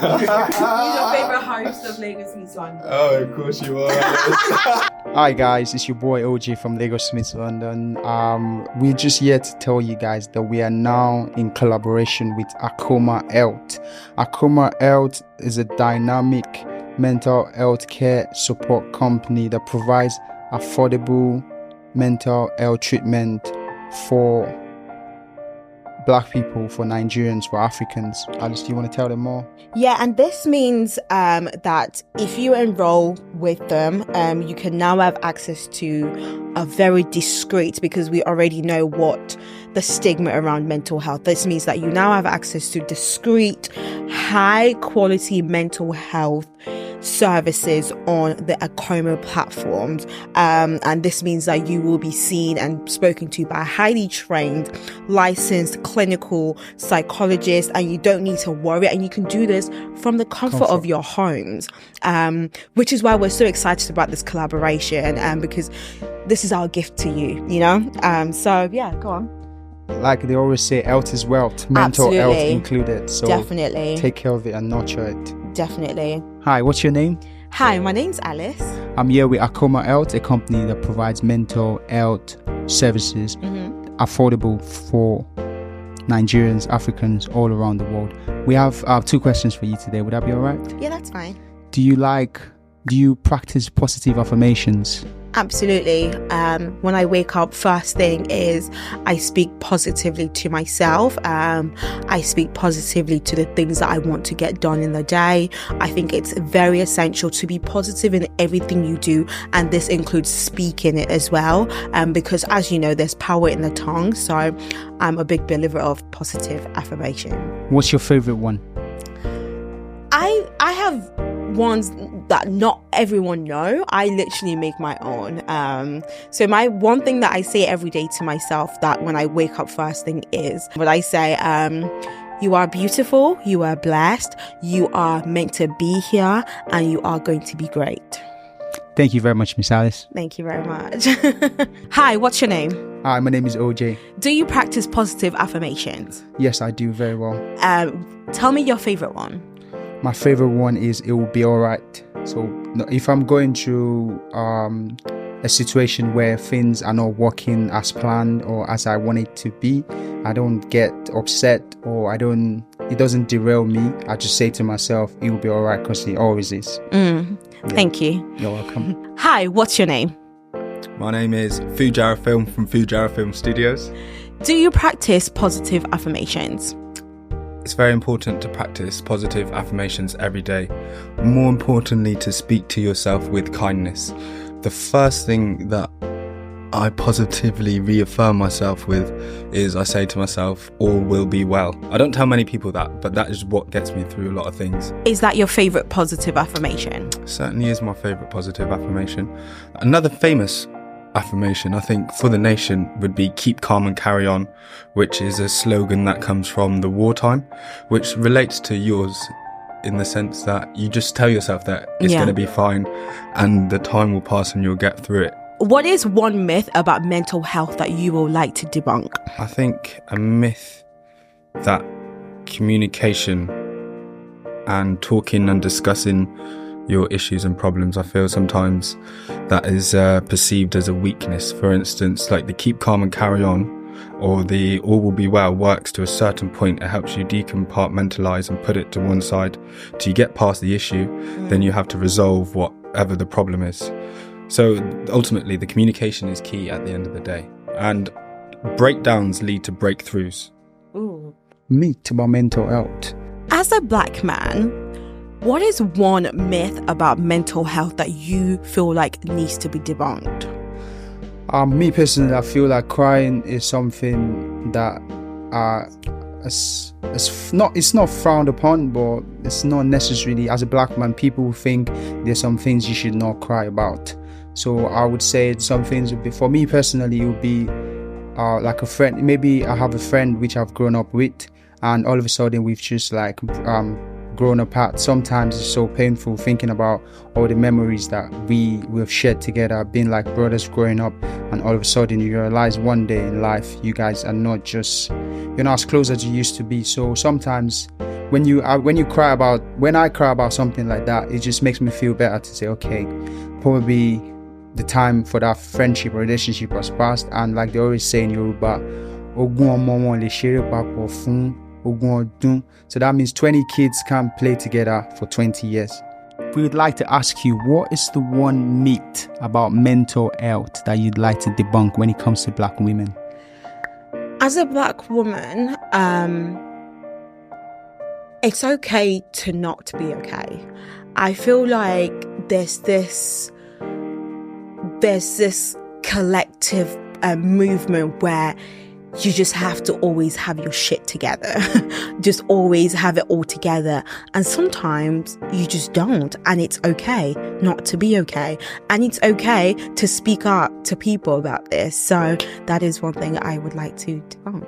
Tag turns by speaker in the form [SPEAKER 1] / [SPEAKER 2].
[SPEAKER 1] your favourite host of Lagos Meets London?
[SPEAKER 2] Oh, of course you are.
[SPEAKER 3] Hi guys, it's your boy OJ from Lagos Meets London. We're just here to tell you guys that we are now in collaboration with Akoma Health. Akoma Health is a dynamic mental health care support company that provides affordable mental health treatment for Black people, for Nigerians, for Africans. Alice, do you want to tell them more?
[SPEAKER 1] Yeah, and this means that if you enroll with them, you can now have access to a very discreet, because we already know what the stigma around mental health. This means that you now have access to discreet, high quality mental health services on the Akoma platforms, and this means that you will be seen and spoken to by highly trained, licensed clinical psychologists, and you don't need to worry, and you can do this from the comfort of your homes, which is why we're so excited about this collaboration, because this is our gift to you, you know. So yeah, go on.
[SPEAKER 3] Like they always say, health is wealth, mental health included. So
[SPEAKER 1] definitely
[SPEAKER 3] take care of it and nurture it.
[SPEAKER 1] Definitely.
[SPEAKER 3] Hi, what's your name?
[SPEAKER 1] Hi, my name's Alice.
[SPEAKER 3] I'm here with Akoma Health, a company that provides mental health services affordable for Nigerians, Africans, all around the world. We have 2 questions for you today. Would that be all right?
[SPEAKER 1] Yeah, that's fine.
[SPEAKER 3] Do you practice positive affirmations?
[SPEAKER 1] Absolutely. When I wake up, first thing is I speak positively to myself. I speak positively to the things that I want to get done in the day. I think it's very essential to be positive in everything you do, and this includes speaking it as well, because as you know, there's power in the tongue. So I'm a big believer of positive affirmation. What's
[SPEAKER 3] your favorite one?
[SPEAKER 1] I have ones that not everyone know. I literally make my own. So my one thing that I say every day to myself, that when I wake up first thing, is what I say, you are beautiful, you are blessed, you are meant to be here, and you are going to be great.
[SPEAKER 3] Thank you very much, Miss Alice.
[SPEAKER 1] Thank you very much. Hi, what's your name?
[SPEAKER 3] Hi, my name is OJ.
[SPEAKER 1] Do you practice positive affirmations?
[SPEAKER 3] Yes, I do very well.
[SPEAKER 1] Tell me your favorite one.
[SPEAKER 3] My favorite one is "it will be all right." So if I'm going through a situation where things are not working as planned or as I want it to be, I don't get upset, or it doesn't derail me. I just say to myself, it will be all right, because it always is. Yeah.
[SPEAKER 1] Thank you.
[SPEAKER 3] You're welcome.
[SPEAKER 1] Hi, what's your name?
[SPEAKER 2] My name is Fujara Film from Fujara Film Studios.
[SPEAKER 1] Do you practice positive affirmations?
[SPEAKER 2] It's very important to practice positive affirmations every day. More importantly, to speak to yourself with kindness. The first thing that I positively reaffirm myself with is I say to myself, all will be well. I don't tell many people that, but that is what gets me through a lot of things.
[SPEAKER 1] Is that your favourite positive affirmation?
[SPEAKER 2] Certainly is my favourite positive affirmation. Another famous affirmation, I think, for the nation would be "keep calm and carry on," which is a slogan that comes from the wartime, which relates to yours in the sense that you just tell yourself that it's going to be fine and the time will pass and you'll get through it.
[SPEAKER 1] What is one myth about mental health that you will like to debunk?
[SPEAKER 2] I think a myth that communication and talking and discussing your issues and problems, I feel sometimes that is perceived as a weakness. For instance, like the "keep calm and carry on" or the "all will be well" works to a certain point. It helps you decompartmentalize and put it to one side till you get past the issue. Then you have to resolve whatever the problem is. So ultimately, the communication is key at the end of the day, and breakdowns lead to breakthroughs.
[SPEAKER 1] Ooh.
[SPEAKER 3] Myth about mental health.
[SPEAKER 1] As a Black man, what is one myth about mental health that you feel like needs to be debunked?
[SPEAKER 3] Me personally, I feel like crying is something that it's not frowned upon, but it's not necessarily, as a Black man, people think there's some things you should not cry about. So I would say some things would be, for me personally, it would be like a friend. Maybe I have a friend which I've grown up with, and all of a sudden we've just like grown apart. Sometimes it's so painful thinking about all the memories that we've shared together, being like brothers growing up, and all of a sudden you realize one day in life you guys are not just, you're not as close as you used to be. So sometimes when I cry about something like that, it just makes me feel better to say, okay, probably the time for that friendship or relationship was past. And like they always say in Yoruba, Ogun omo won le sere papo fun ogun odun. So that means 20 kids can't play together for 20 years. We would like to ask you, what is the one myth about mental health that you'd like to debunk when it comes to Black women?
[SPEAKER 1] As a Black woman, it's okay to not be okay. I feel like there's this collective movement where you just have to always have your shit together. Just always have it all together. And sometimes you just don't. And it's okay not to be okay. And it's okay to speak up to people about this. So that is one thing I would like to debunk.